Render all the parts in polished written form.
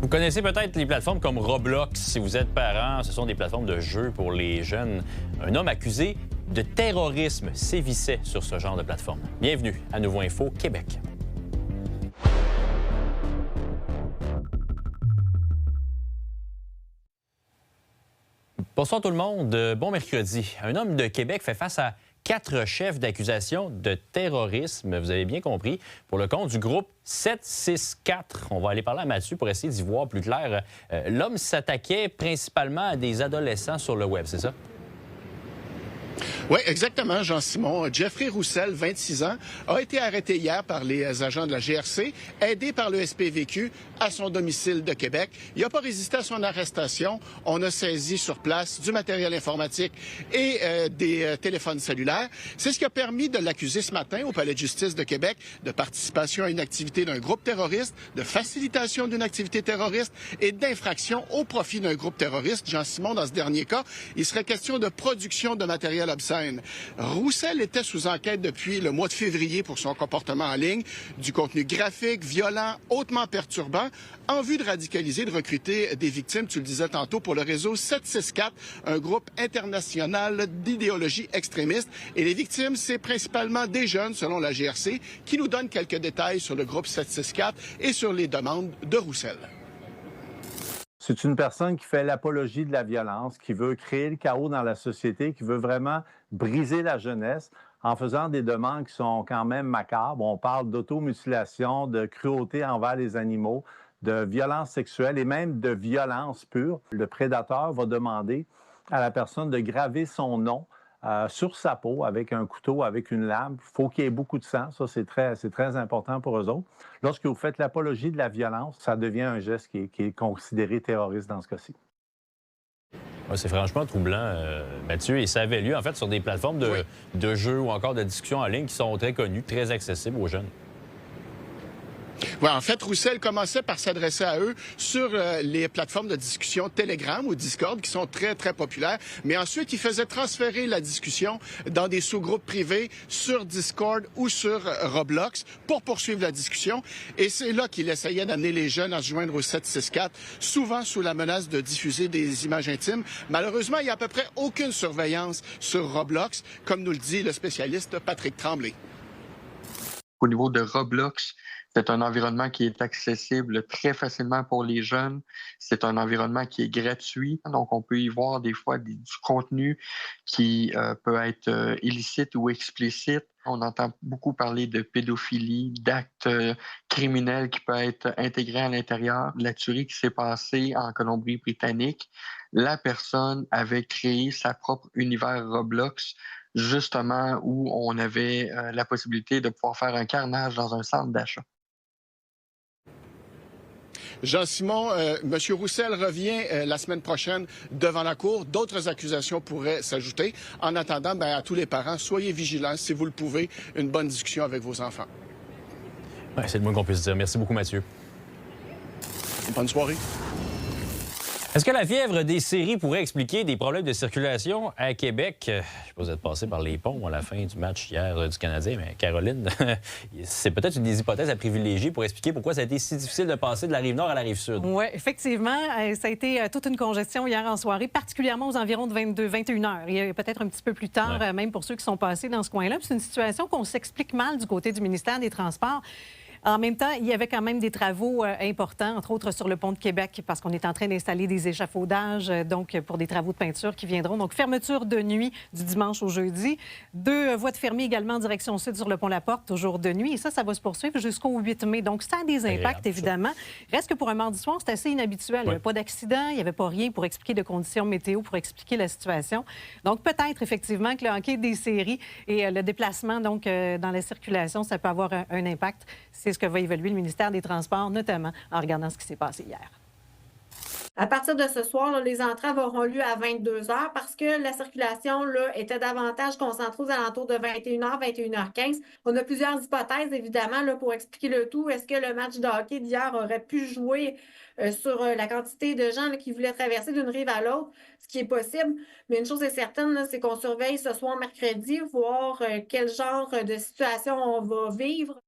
Vous connaissez peut-être les plateformes comme Roblox. Si vous êtes parent, ce sont des plateformes de jeux pour les jeunes. Un homme accusé de terrorisme sévissait sur ce genre de plateforme. Bienvenue à Nouveau Info Québec. Bonsoir tout le monde. Bon mercredi. Un homme de Québec fait face à 4 chefs d'accusation de terrorisme, vous avez bien compris, pour le compte du groupe 764. On va aller parler à Mathieu pour essayer d'y voir plus clair. L'homme s'attaquait principalement à des adolescents sur le web, c'est ça? Oui, exactement, Jean-Simon. Jeffrey Roussel, 26 ans, a été arrêté hier par les agents de la GRC, aidé par le SPVQ à son domicile de Québec. Il n'a pas résisté à son arrestation. On a saisi sur place du matériel informatique et des téléphones cellulaires. C'est ce qui a permis de l'accuser ce matin au Palais de justice de Québec de participation à une activité d'un groupe terroriste, de facilitation d'une activité terroriste et d'infraction au profit d'un groupe terroriste. Jean-Simon, dans ce dernier cas, il serait question de production de matériel obscène. Roussel était sous enquête depuis le mois de février pour son comportement en ligne, du contenu graphique, violent, hautement perturbant, en vue de radicaliser, de recruter des victimes, tu le disais tantôt, pour le réseau 764, un groupe international d'idéologie extrémiste. Et les victimes, c'est principalement des jeunes, selon la GRC, qui nous donnent quelques détails sur le groupe 764 et sur les demandes de Roussel. C'est une personne qui fait l'apologie de la violence, qui veut créer le chaos dans la société, qui veut vraiment briser la jeunesse en faisant des demandes qui sont quand même macabres. On parle d'automutilation, de cruauté envers les animaux, de violence sexuelle et même de violence pure. Le prédateur va demander à la personne de graver son nom sur sa peau avec un couteau, avec une lame. Il faut qu'il y ait beaucoup de sang. Ça, c'est très important pour eux autres. Lorsque vous faites l'apologie de la violence, ça devient un geste qui est considéré terroriste dans ce cas-ci. Ouais, c'est franchement troublant, Mathieu. Et ça avait lieu, en fait, sur des plateformes de jeux ou encore de discussions en ligne qui sont très connues, très accessibles aux jeunes. Ouais, en fait, Roussel commençait par s'adresser à eux sur les plateformes de discussion Telegram ou Discord, qui sont très, très populaires. Mais ensuite, il faisait transférer la discussion dans des sous-groupes privés sur Discord ou sur Roblox pour poursuivre la discussion. Et c'est là qu'il essayait d'amener les jeunes à se joindre au 764, souvent sous la menace de diffuser des images intimes. Malheureusement, il n'y a à peu près aucune surveillance sur Roblox, comme nous le dit le spécialiste Patrick Tremblay. Au niveau de Roblox, c'est un environnement qui est accessible très facilement pour les jeunes. C'est un environnement qui est gratuit. Donc, on peut y voir des fois du contenu qui peut être illicite ou explicite. On entend beaucoup parler de pédophilie, d'actes criminels qui peuvent être intégrés à l'intérieur. La tuerie qui s'est passée en Colombie-Britannique, la personne avait créé sa propre univers Roblox, justement où on avait la possibilité de pouvoir faire un carnage dans un centre d'achat. Jean-Simon, M. Roussel revient la semaine prochaine devant la Cour. D'autres accusations pourraient s'ajouter. En attendant, à tous les parents, soyez vigilants, si vous le pouvez, une bonne discussion avec vos enfants. Ouais, c'est le moins qu'on puisse dire. Merci beaucoup, Mathieu. Bonne soirée. Est-ce que la fièvre des séries pourrait expliquer des problèmes de circulation à Québec? Je ne sais pas si vous êtes passé par les ponts à la fin du match hier du Canadien, mais Caroline, c'est peut-être une des hypothèses à privilégier pour expliquer pourquoi ça a été si difficile de passer de la Rive-Nord à la Rive-Sud. Oui, effectivement. Ça a été toute une congestion hier en soirée, particulièrement aux environs de 21 heures. Il y a peut-être un petit peu plus tard, même pour ceux qui sont passés dans ce coin-là. C'est une situation qu'on s'explique mal du côté du ministère des Transports. En même temps, il y avait quand même des travaux importants, entre autres sur le pont de Québec, parce qu'on est en train d'installer des échafaudages, donc pour des travaux de peinture qui viendront. Donc, fermeture de nuit du dimanche au jeudi. 2 voies de fermées également en direction sud sur le pont La Porte, toujours de nuit. Et ça va se poursuivre jusqu'au 8 mai. Donc, ça a des impacts, évidemment. Reste que pour un mardi soir, c'est assez inhabituel. Il n'y avait pas d'accident, il n'y avait pas rien pour expliquer de conditions météo, pour expliquer la situation. Donc, peut-être, effectivement, que le hockey des séries et le déplacement, donc, dans la circulation, ça peut avoir un impact. C'est ce que va évaluer le ministère des Transports, notamment en regardant ce qui s'est passé hier. À partir de ce soir, là, les entraves auront lieu à 22 heures parce que la circulation là, était davantage concentrée aux alentours de 21 h, 21 h 15. On a plusieurs hypothèses, évidemment, là, pour expliquer le tout. Est-ce que le match de hockey d'hier aurait pu jouer sur la quantité de gens là, qui voulaient traverser d'une rive à l'autre, ce qui est possible? Mais une chose est certaine, là, c'est qu'on surveille ce soir mercredi, voir quel genre de situation on va vivre.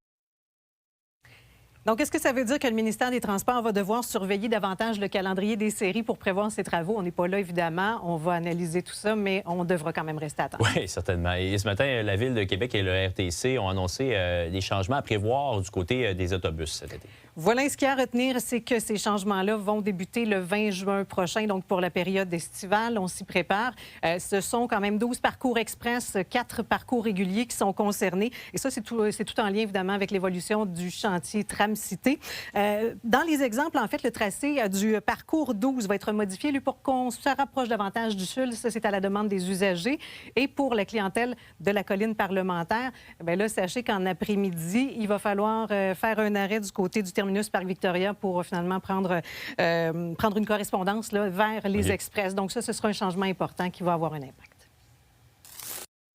Donc, est-ce que ça veut dire que le ministère des Transports va devoir surveiller davantage le calendrier des séries pour prévoir ces travaux? On n'est pas là, évidemment. On va analyser tout ça, mais on devra quand même rester attentif. Oui, certainement. Et ce matin, la Ville de Québec et le RTC ont annoncé des changements à prévoir du côté des autobus cet été. Voilà, ce qu'il y a à retenir, c'est que ces changements-là vont débuter le 20 juin prochain, donc pour la période estivale. On s'y prépare. Ce sont quand même 12 parcours express, 4 parcours réguliers qui sont concernés. Et ça, c'est tout en lien, évidemment, avec l'évolution du chantier Tram-Cité. Dans les exemples, en fait, le tracé du parcours 12 va être modifié, lui, pour qu'on se rapproche davantage du sud. Ça, c'est à la demande des usagers. Et pour la clientèle de la colline parlementaire, bien là, sachez qu'en après-midi, il va falloir faire un arrêt du côté du terminus Parc Victoria pour finalement prendre une correspondance là, vers les express. Donc ça, ce sera un changement important qui va avoir un impact.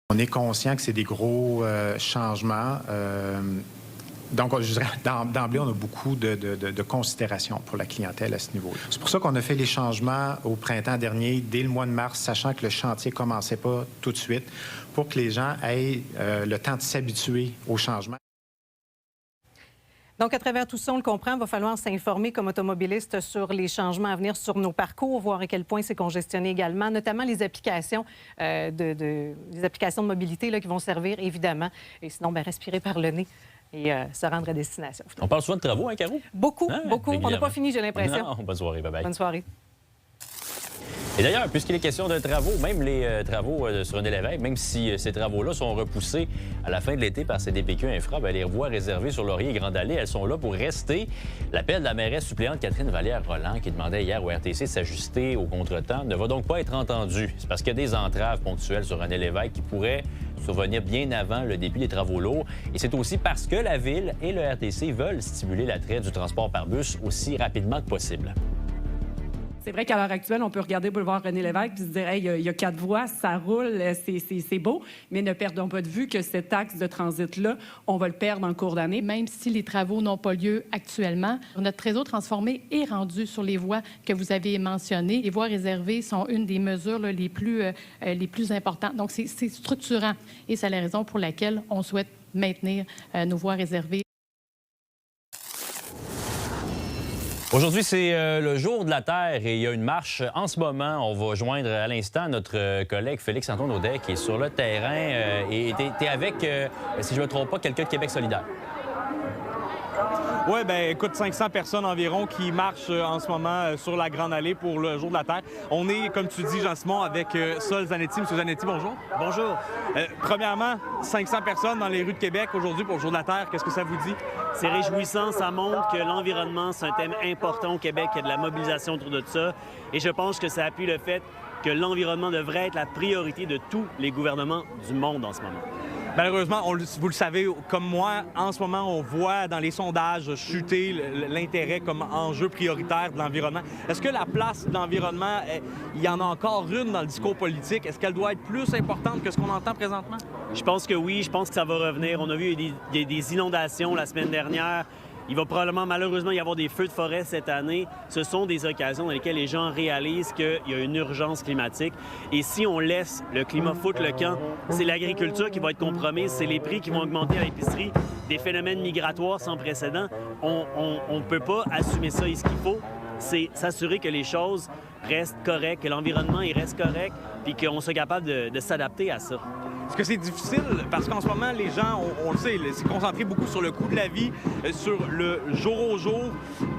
On est conscient que c'est des gros changements. Donc, je dirais, d'emblée, on a beaucoup de considération pour la clientèle à ce niveau-là. C'est pour ça qu'on a fait les changements au printemps dernier, dès le mois de mars, sachant que le chantier ne commençait pas tout de suite, pour que les gens aient le temps de s'habituer aux changements. Donc, à travers tout ça, on le comprend, il va falloir s'informer comme automobiliste sur les changements à venir sur nos parcours, voir à quel point c'est congestionné également, notamment les applications, les applications de mobilité là, qui vont servir, évidemment. Et sinon, bien, respirer par le nez et se rendre à destination. On parle souvent de travaux, hein, Caro? Beaucoup, beaucoup. On n'a pas fini, j'ai l'impression. Non, bonne soirée, bye-bye. Bonne soirée. Et d'ailleurs, puisqu'il est question de travaux, même les travaux sur René Lévesque, même si ces travaux-là sont repoussés à la fin de l'été par CDPQ Infra, bien, les voies réservées sur Laurier et Grande Allée, elles sont là pour rester. L'appel de la mairesse suppléante Catherine Vallière-Roland, qui demandait hier au RTC de s'ajuster au contretemps, ne va donc pas être entendu. C'est parce qu'il y a des entraves ponctuelles sur René Lévesque qui pourraient survenir bien avant le début des travaux lourds. Et c'est aussi parce que la Ville et le RTC veulent stimuler l'attrait du transport par bus aussi rapidement que possible. C'est vrai qu'à l'heure actuelle, on peut regarder Boulevard René-Lévesque et se dire hey, il y a 4 voies, ça roule, c'est beau, mais ne perdons pas de vue que cet axe de transit-là, on va le perdre en cours d'année. Même si les travaux n'ont pas lieu actuellement, notre réseau transformé est rendu sur les voies que vous avez mentionnées. Les voies réservées sont une des mesures là, les plus importantes. Donc, c'est structurant et c'est la raison pour laquelle on souhaite maintenir nos voies réservées. Aujourd'hui, c'est le jour de la Terre et il y a une marche en ce moment. On va joindre à l'instant notre collègue Félix-Antoine Audet qui est sur le terrain et t'es avec, si je ne me trompe pas, quelqu'un de Québec solidaire. Oui, bien, écoute, 500 personnes environ qui marchent en ce moment sur la Grande Allée pour le Jour de la Terre. On est, comme tu dis, Jean-Simon, avec Sol Zanetti. Monsieur Zanetti, bonjour. Bonjour. Premièrement, 500 personnes dans les rues de Québec aujourd'hui pour le Jour de la Terre. Qu'est-ce que ça vous dit? C'est réjouissant. Ça montre que l'environnement, c'est un thème important au Québec. Il y a de la mobilisation autour de ça. Et je pense que ça appuie le fait que l'environnement devrait être la priorité de tous les gouvernements du monde en ce moment. Malheureusement, vous le savez, comme moi, en ce moment, on voit dans les sondages chuter l'intérêt comme enjeu prioritaire de l'environnement. Est-ce que la place de l'environnement, il y en a encore une dans le discours politique? Est-ce qu'elle doit être plus importante que ce qu'on entend présentement? Je pense que oui. Je pense que ça va revenir. On a vu des inondations la semaine dernière. Il va probablement, malheureusement, y avoir des feux de forêt cette année. Ce sont des occasions dans lesquelles les gens réalisent qu'il y a une urgence climatique. Et si on laisse le climat foutre le camp, c'est l'agriculture qui va être compromise, c'est les prix qui vont augmenter à l'épicerie, des phénomènes migratoires sans précédent. On ne peut pas assumer ça. Et ce qu'il faut, c'est s'assurer que les choses restent correctes, que l'environnement il reste correct, puis qu'on soit capable de s'adapter à ça. Est-ce que c'est difficile? Parce qu'en ce moment, les gens, on le sait, c'est concentré beaucoup sur le coût de la vie, sur le jour au jour.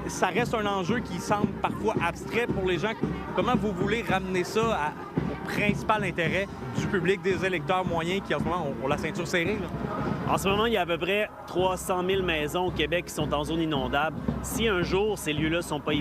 Ça reste un enjeu qui semble parfois abstrait pour les gens. Comment vous voulez ramener ça au principal intérêt du public, des électeurs moyens qui, en ce moment, ont la ceinture serrée? Là? En ce moment, il y a à peu près 300 000 maisons au Québec qui sont en zone inondable. Si un jour, ces lieux-là ne sont pas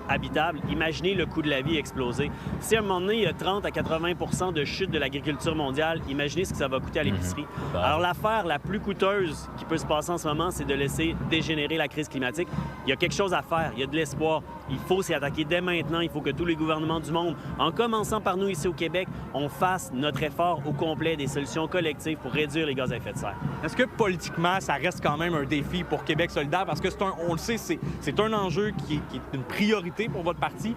habitables, imaginez le coût de la vie exploser. Si à un moment donné, il y a 30 à 80 % de chute de l'agriculture mondiale, imaginez ce que ça va coûter à l'épicerie. Alors, l'affaire la plus coûteuse qui peut se passer en ce moment, c'est de laisser dégénérer la crise climatique. Il y a quelque chose à faire, il y a de l'espoir. Il faut s'y attaquer dès maintenant. Il faut que tous les gouvernements du monde, en commençant par nous ici au Québec, on fasse notre effort au complet des solutions collectives pour réduire les gaz à effet de serre. Est-ce que politiquement, ça reste quand même un défi pour Québec solidaire? Parce que on le sait, c'est un enjeu qui est une priorité pour votre parti.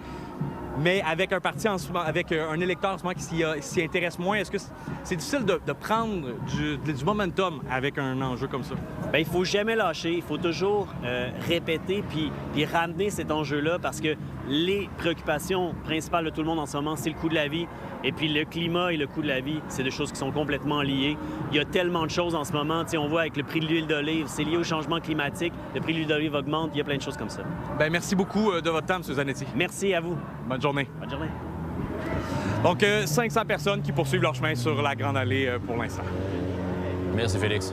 mais avec un parti en ce moment, avec un électeur en ce moment qui s'y intéresse moins, est-ce que c'est difficile de prendre du momentum avec un enjeu comme ça? Bien, il ne faut jamais lâcher, il faut toujours répéter puis ramener cet enjeu-là parce que les préoccupations principales de tout le monde en ce moment, c'est le coût de la vie. Et puis le climat et le coût de la vie, c'est des choses qui sont complètement liées. Il y a tellement de choses en ce moment. On voit avec le prix de l'huile d'olive, c'est lié au changement climatique. Le prix de l'huile d'olive augmente, il y a plein de choses comme ça. Bien, merci beaucoup de votre temps, M. Zanetti. Merci à vous. Bonne journée. Bonne journée. Donc, 500 personnes qui poursuivent leur chemin sur la Grande Allée pour l'instant. Merci, Félix.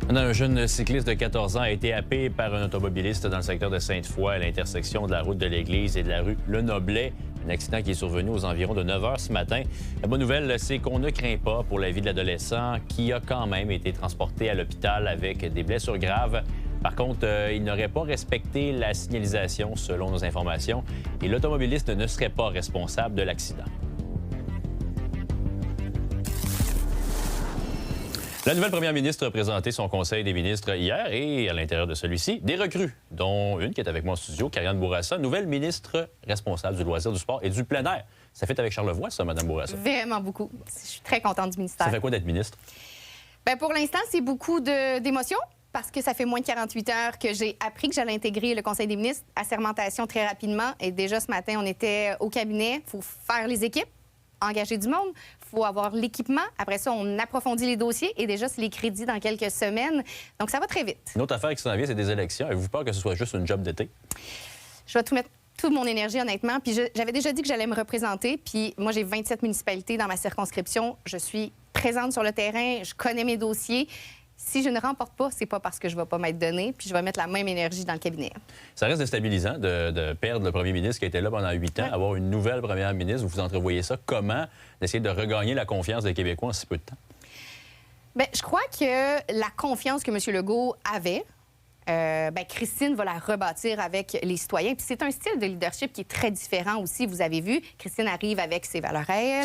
Un jeune cycliste de 14 ans a été happé par un automobiliste dans le secteur de Sainte-Foy à l'intersection de la route de l'Église et de la rue Le Noblet. Un accident qui est survenu aux environs de 9 h ce matin. La bonne nouvelle, c'est qu'on ne craint pas pour la vie de l'adolescent qui a quand même été transporté à l'hôpital avec des blessures graves. Par contre, il n'aurait pas respecté la signalisation selon nos informations et l'automobiliste ne serait pas responsable de l'accident. La nouvelle première ministre a présenté son conseil des ministres hier et à l'intérieur de celui-ci, des recrues, dont une qui est avec moi en studio, Karianne Bourassa, nouvelle ministre responsable du loisir, du sport et du plein air. Ça fait avec Charlevoix, ça, Mme Bourassa? Vraiment beaucoup. Je suis très contente du ministère. Ça fait quoi d'être ministre? Bien, pour l'instant, c'est beaucoup d'émotions parce que ça fait moins de 48 heures que j'ai appris que j'allais intégrer le conseil des ministres, assermentation très rapidement. Et déjà ce matin, on était au cabinet. Il faut faire les équipes, engager du monde. Il faut avoir l'équipement. Après ça, on approfondit les dossiers et déjà, c'est les crédits dans quelques semaines. Donc, ça va très vite. Une autre affaire qui s'en vient, c'est des élections. Avez-vous peur que ce soit juste une job d'été? Je vais tout mettre toute mon énergie, honnêtement. Puis j'avais déjà dit que j'allais me représenter. Puis moi, j'ai 27 municipalités dans ma circonscription. Je suis présente sur le terrain. Je connais mes dossiers. Si je ne remporte pas, c'est pas parce que je ne vais pas m'être donné, puis je vais mettre la même énergie dans le cabinet. Ça reste déstabilisant de perdre le premier ministre qui était là pendant 8 ans, ouais. Avoir une nouvelle première ministre. Vous entrevoyez ça comment, d'essayer de regagner la confiance des Québécois en si peu de temps? Bien, je crois que la confiance que M. Legault avait, Christine va la rebâtir avec les citoyens. Puis c'est un style de leadership qui est très différent aussi. Vous avez vu, Christine arrive avec ses valeurs à elle.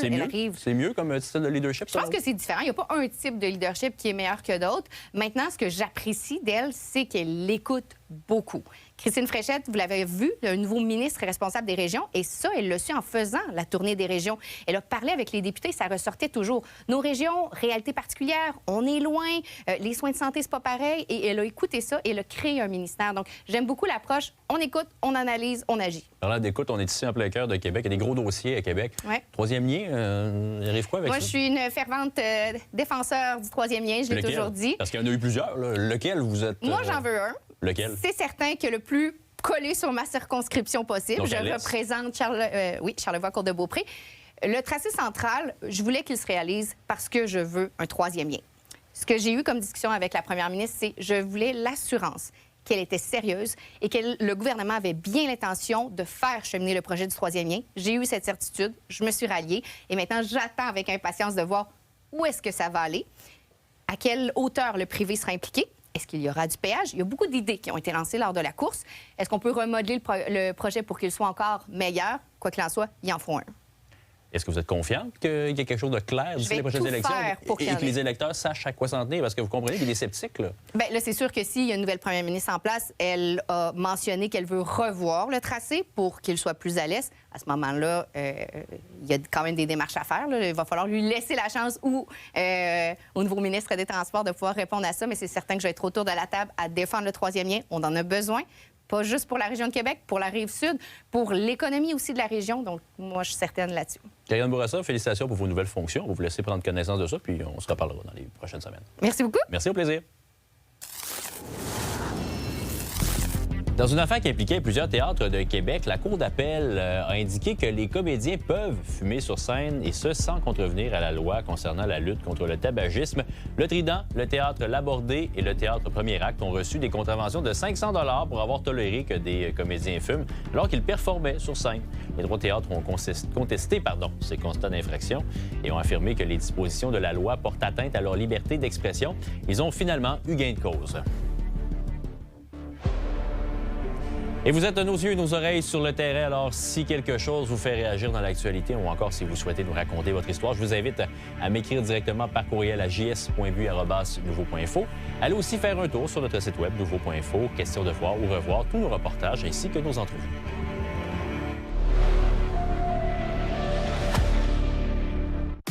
C'est mieux comme style de leadership? Je pense que c'est différent. Il n'y a pas un type de leadership qui est meilleur que d'autres. Maintenant, ce que j'apprécie d'elle, c'est qu'elle l'écoute beaucoup. Christine Fréchette, vous l'avez vu, le nouveau ministre responsable des régions, et ça, elle l'a su en faisant la tournée des régions. Elle a parlé avec les députés, ça ressortait toujours. Nos régions, réalité particulière, on est loin, les soins de santé, c'est pas pareil, et elle a écouté ça et elle a créé un ministère. Donc, j'aime beaucoup l'approche. On écoute, on analyse, on agit. Parlant d'écoute, on est ici en plein cœur de Québec. Il y a des gros dossiers à Québec. Ouais. Troisième lien, il arrive quoi avec Moi, ça? je suis une fervente défenseur du troisième lien, je l'ai toujours dit. Parce qu'il y en a eu plusieurs. Là. Lequel vous êtes... Moi, j'en veux un. Lequel? C'est certain que le plus collé sur ma circonscription possible. Donc, je représente Charlevoix-Cour-de-Beaupré. Le tracé central, je voulais qu'il se réalise parce que je veux un troisième lien. Ce que j'ai eu comme discussion avec la première ministre, c'est que je voulais l'assurance qu'elle était sérieuse et que le gouvernement avait bien l'intention de faire cheminer le projet du troisième lien. J'ai eu cette certitude, je me suis ralliée et maintenant, j'attends avec impatience de voir où est-ce que ça va aller, à quelle hauteur le privé sera impliqué. Est-ce qu'il y aura du péage? Il y a beaucoup d'idées qui ont été lancées lors de la course. Est-ce qu'on peut remodeler le projet pour qu'il soit encore meilleur? Quoi qu'il en soit, il en faut un. Est-ce que vous êtes confiante qu'il y ait quelque chose de clair d'ici les prochaines élections et que les électeurs sachent à quoi s'en tenir? Parce que vous comprenez qu'il y a des sceptiques, là. Bien, là, c'est sûr que s'il y a une nouvelle première ministre en place, elle a mentionné qu'elle veut revoir le tracé pour qu'il soit plus à l'est. À ce moment-là, il y a quand même des démarches à faire. Là. Il va falloir lui laisser la chance au nouveau ministre des Transports de pouvoir répondre à ça. Mais c'est certain que je vais être autour de la table à défendre le troisième lien. On en a besoin. Pas juste pour la région de Québec, pour la Rive-Sud, pour l'économie aussi de la région. Donc, moi, je suis certaine là-dessus. Karianne Bourassa, félicitations pour vos nouvelles fonctions. On va vous laisser prendre connaissance de ça, puis on se reparlera dans les prochaines semaines. Merci beaucoup. Merci, au plaisir. Dans une affaire qui impliquait plusieurs théâtres de Québec, la Cour d'appel a indiqué que les comédiens peuvent fumer sur scène, et ce, sans contrevenir à la loi concernant la lutte contre le tabagisme. Le Trident, le Théâtre Labordé et le Théâtre Premier Acte ont reçu des contraventions de 500 $ pour avoir toléré que des comédiens fument alors qu'ils performaient sur scène. Les droits de théâtre ont contesté ces constats d'infraction et ont affirmé que les dispositions de la loi portent atteinte à leur liberté d'expression. Ils ont finalement eu gain de cause. Et vous êtes nos yeux et nos oreilles sur le terrain, alors si quelque chose vous fait réagir dans l'actualité ou encore si vous souhaitez nous raconter votre histoire, je vous invite à m'écrire directement par courriel à js.bu@nouveau.info. Allez aussi faire un tour sur notre site web nouveau.info, question de voir ou revoir tous nos reportages ainsi que nos entrevues.